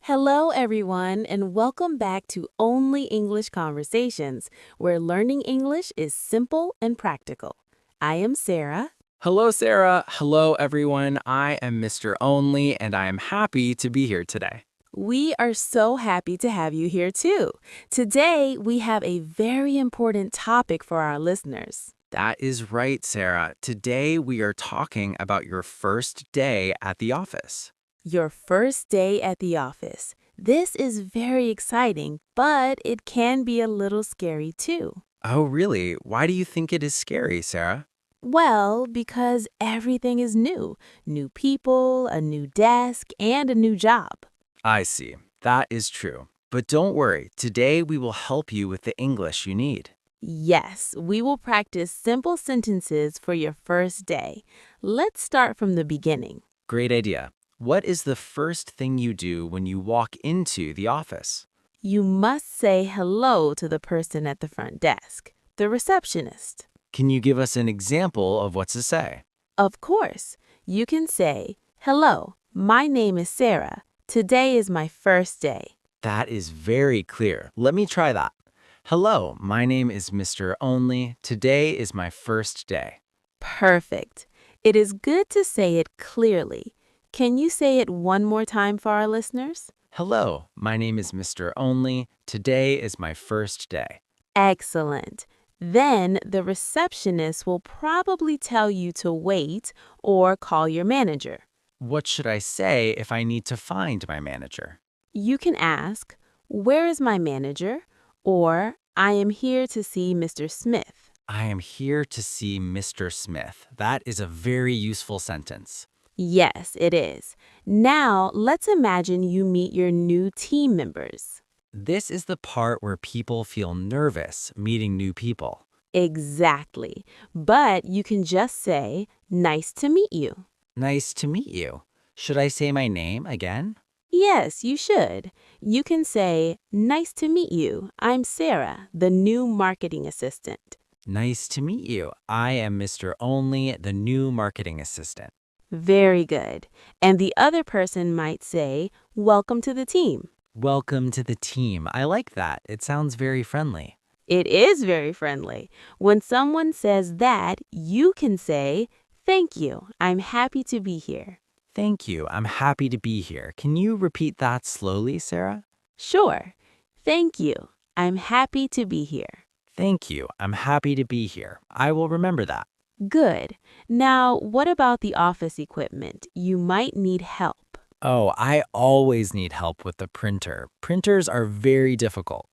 Hello, everyone, and welcome back to Only English Conversations, where learning English is simple and practical. I am Sarah. Hello, Sarah. Hello, everyone. I am Mr. Only, and I am happy to be here today. We are so happy to have you here, too. Today, we have a very important topic for our listeners. That is right, Sarah. Today, we are talking about your first day at the office. Your first day at the office. This is very exciting, but it can be a little scary, too. Oh, really? Why do you think it is scary, Sarah? Well, because everything is new. New people, a new desk, and a new job. I see. That is true. But don't worry. Today, we will help you with the English you need. Yes, we will practice simple sentences for your first day. Let's start from the beginning. Great idea. What is the first thing you do when you walk into the office? You must say hello to the person at the front desk, the receptionist. Can you give us an example of what to say? Of course, you can say, "Hello, my name is Sarah. Today is my first day." That is very clear. Let me try that. Hello, my name is Mr. Only. Today is my first day. Perfect. It is good to say it clearly. Can you say it one more time for our listeners? Hello, my name is Mr. Only. Today is my first day. Excellent. Then the receptionist will probably tell you to wait or call your manager. What should I say if I need to find my manager? You can ask, "Where is my manager?" or "I am here to see Mr. Smith." I am here to see Mr. Smith. That is a very useful sentence. Yes, it is. Now, let's imagine you meet your new team members. This is the part where people feel nervous meeting new people. Exactly. But you can just say, "Nice to meet you." Nice to meet you. Should I say my name again? Yes, you should. You can say, "Nice to meet you. I'm Sarah, the new marketing assistant." Nice to meet you. I am Mr. Only, the new marketing assistant. Very good. And the other person might say, "Welcome to the team." Welcome to the team. I like that. It sounds very friendly. It is very friendly. When someone says that, you can say, "Thank you. I'm happy to be here." Thank you. I'm happy to be here. Can you repeat that slowly, Sarah? Sure. "Thank you. I'm happy to be here." Thank you. I'm happy to be here. I will remember that. Good. Now, what about the office equipment? You might need help. Oh, I always need help with the printer. Printers are very difficult.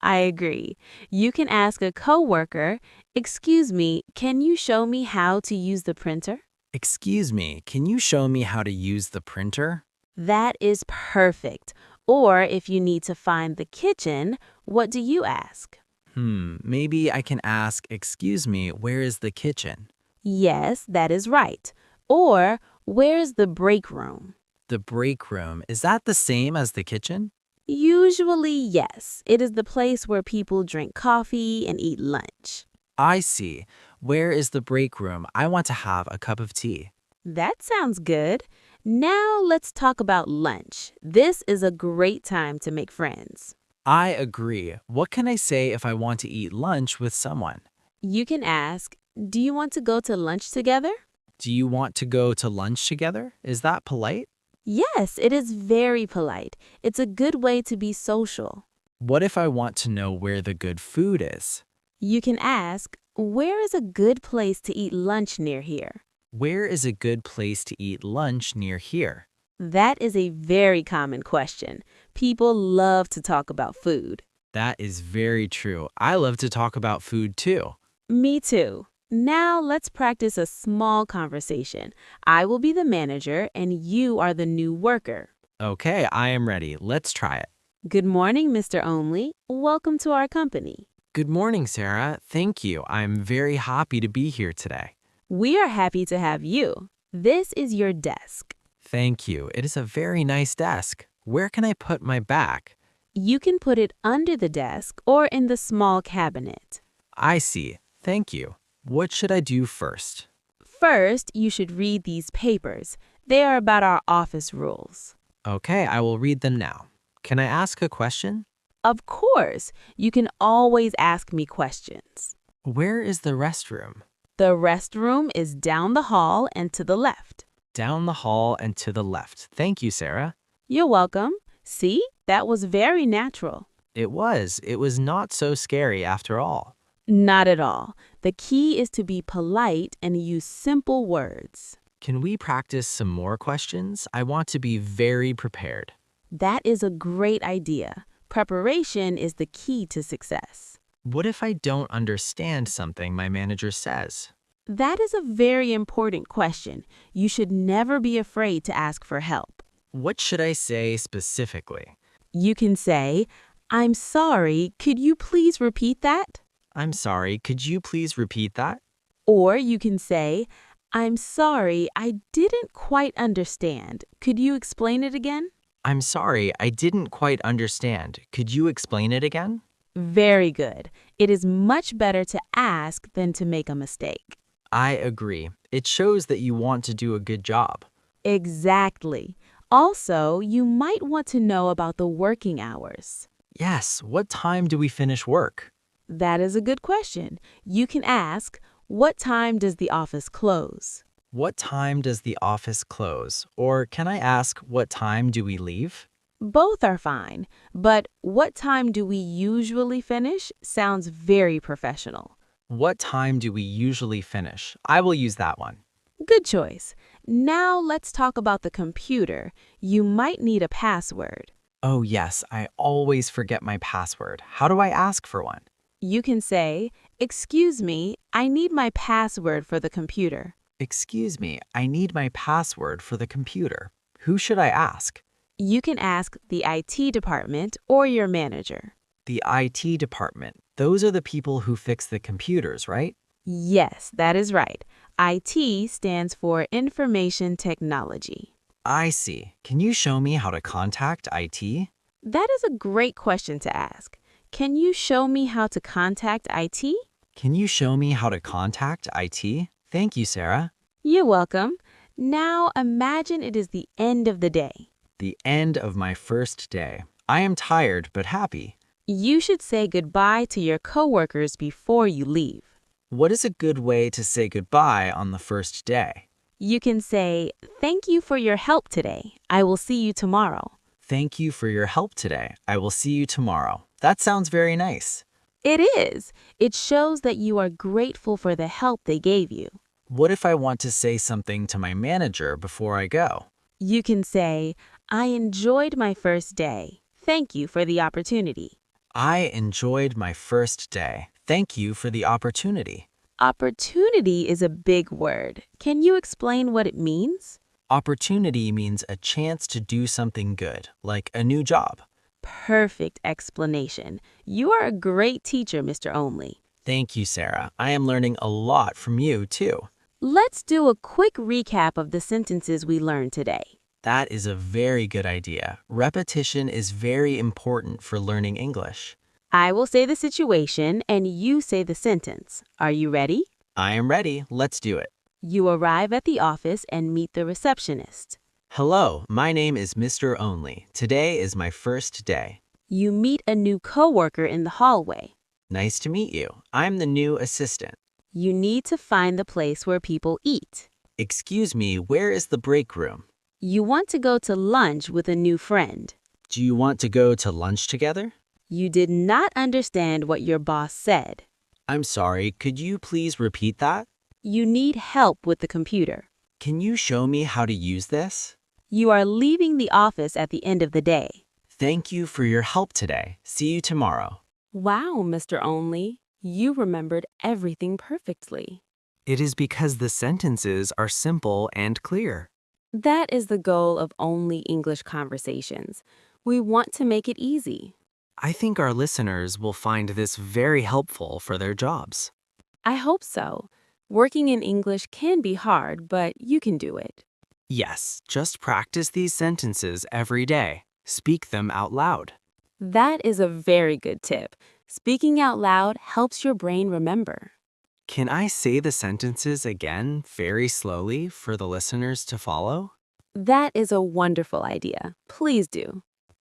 I agree. You can ask a coworker, "Excuse me, can you show me how to use the printer?" Excuse me, can you show me how to use the printer? That is perfect. Or if you need to find the kitchen, what do you ask? Maybe I can ask, excuse me, where is the kitchen? Yes, that is right. Or, "Where's the break room?" The break room, is that the same as the kitchen? Usually, yes. It is the place where people drink coffee and eat lunch. I see. Where is the break room? I want to have a cup of tea. That sounds good. Now let's talk about lunch. This is a great time to make friends. I agree. What can I say if I want to eat lunch with someone? You can ask, "Do you want to go to lunch together?" Do you want to go to lunch together? Is that polite? Yes, it is very polite. It's a good way to be social. What if I want to know where the good food is? You can ask, "Where is a good place to eat lunch near here?" Where is a good place to eat lunch near here? That is a very common question. People love to talk about food. That is very true. I love to talk about food too. Me too. Now let's practice a small conversation. I will be the manager and you are the new worker. Okay, I am ready. Let's try it. Good morning, Mr. Only. Welcome to our company. Good morning, Sarah. Thank you. I'm very happy to be here today. We are happy to have you. This is your desk. Thank you. It is a very nice desk. Where can I put my bag? You can put it under the desk or in the small cabinet. I see. Thank you. What should I do first? First, you should read these papers. They are about our office rules. Okay, I will read them now. Can I ask a question? Of course, you can always ask me questions. Where is the restroom? The restroom is down the hall and to the left. Down the hall and to the left. Thank you, Sarah. You're welcome. See, that was very natural. It was. It was not so scary after all. Not at all. The key is to be polite and use simple words. Can we practice some more questions? I want to be very prepared. That is a great idea. Preparation is the key to success. What if I don't understand something my manager says? That is a very important question. You should never be afraid to ask for help. What should I say specifically? You can say, "I'm sorry, could you please repeat that?" I'm sorry, could you please repeat that? Or you can say, "I'm sorry, I didn't quite understand. Could you explain it again?" I'm sorry, I didn't quite understand. Could you explain it again? Very good. It is much better to ask than to make a mistake. I agree. It shows that you want to do a good job. Exactly. Also, you might want to know about the working hours. Yes, what time do we finish work? That is a good question. You can ask, "What time does the office close?" What time does the office close? Or can I ask, what time do we leave? Both are fine, but "what time do we usually finish" sounds very professional. What time do we usually finish? I will use that one. Good choice. Now let's talk about the computer. You might need a password. Oh yes, I always forget my password. How do I ask for one? You can say, "Excuse me, I need my password for the computer." Excuse me, I need my password for the computer. Who should I ask? You can ask the IT department or your manager. The IT department. Those are the people who fix the computers, right? Yes, that is right. IT stands for Information Technology. I see. Can you show me how to contact IT? That is a great question to ask. Can you show me how to contact IT? Can you show me how to contact IT? Thank you, Sarah. You're welcome. Now imagine it is the end of the day. The end of my first day. I am tired but happy. You should say goodbye to your coworkers before you leave. What is a good way to say goodbye on the first day? You can say, "Thank you for your help today. I will see you tomorrow." Thank you for your help today. I will see you tomorrow. That sounds very nice. It is. It shows that you are grateful for the help they gave you. What if I want to say something to my manager before I go? You can say, "I enjoyed my first day. Thank you for the opportunity." I enjoyed my first day. Thank you for the opportunity. Opportunity is a big word. Can you explain what it means? Opportunity means a chance to do something good, like a new job. Perfect explanation. You are a great teacher, Mr. Only. Thank you, Sarah. I am learning a lot from you, too. Let's do a quick recap of the sentences we learned today. That is a very good idea. Repetition is very important for learning English. I will say the situation and you say the sentence. Are you ready? I am ready. Let's do it. You arrive at the office and meet the receptionist. Hello, my name is Mr. Only. Today is my first day. You meet a new coworker in the hallway. Nice to meet you. I'm the new assistant. You need to find the place where people eat. Excuse me, where is the break room? You want to go to lunch with a new friend. Do you want to go to lunch together? You did not understand what your boss said. I'm sorry, could you please repeat that? You need help with the computer. Can you show me how to use this? You are leaving the office at the end of the day. Thank you for your help today. See you tomorrow. Wow, Mr. Only. You remembered everything perfectly. It is because the sentences are simple and clear. That is the goal of Only English Conversations. We want to make it easy. I think our listeners will find this very helpful for their jobs. I hope so. Working in English can be hard, but you can do it. Yes, just practice these sentences every day. Speak them out loud. That is a very good tip. Speaking out loud helps your brain remember. Can I say the sentences again very slowly for the listeners to follow? That is a wonderful idea. Please do.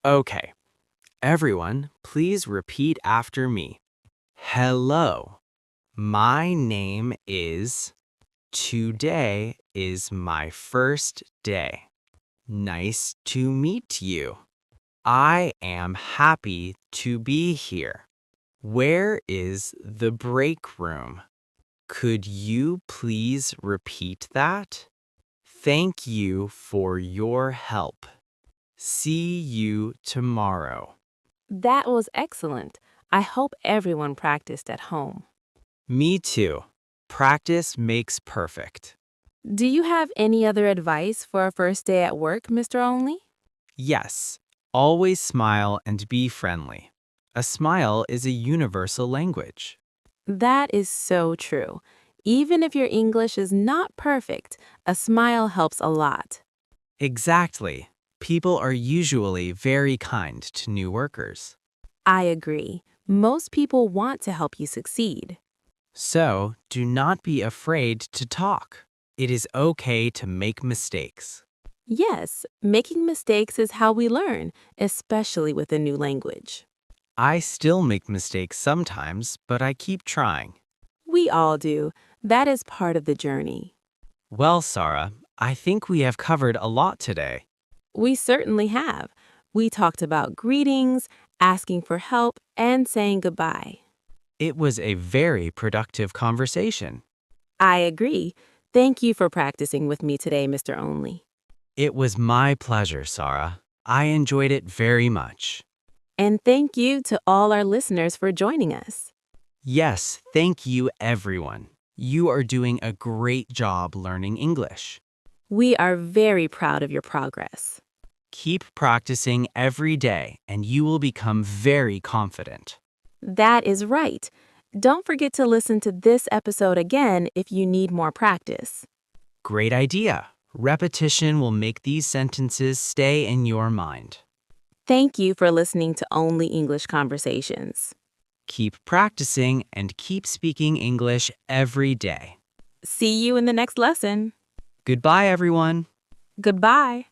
Okay. Everyone, please repeat after me. Hello. My name is. Today is my first day. Nice to meet you. I am happy to be here. Where is the break room? Could you please repeat that? Thank you for your help. See you tomorrow. That was excellent. I hope everyone practiced at home. Me too. Practice makes perfect. Do you have any other advice for a first day at work, Mr. Only? Yes, always smile and be friendly. A smile is a universal language. That is so true. Even if your English is not perfect, a smile helps a lot. Exactly. People are usually very kind to new workers. I agree. Most people want to help you succeed. So, do not be afraid to talk. It is okay to make mistakes. Yes, making mistakes is how we learn, especially with a new language. I still make mistakes sometimes, but I keep trying. We all do. That is part of the journey. Well, Sarah, I think we have covered a lot today. We certainly have. We talked about greetings, asking for help, and saying goodbye. It was a very productive conversation. I agree. Thank you for practicing with me today, Mr. Only. It was my pleasure, Sarah. I enjoyed it very much. And thank you to all our listeners for joining us. Yes, thank you, everyone. You are doing a great job learning English. We are very proud of your progress. Keep practicing every day, and you will become very confident. That is right. Don't forget to listen to this episode again if you need more practice. Great idea. Repetition will make these sentences stay in your mind. Thank you for listening to Only English Conversations. Keep practicing and keep speaking English every day. See you in the next lesson. Goodbye, everyone. Goodbye.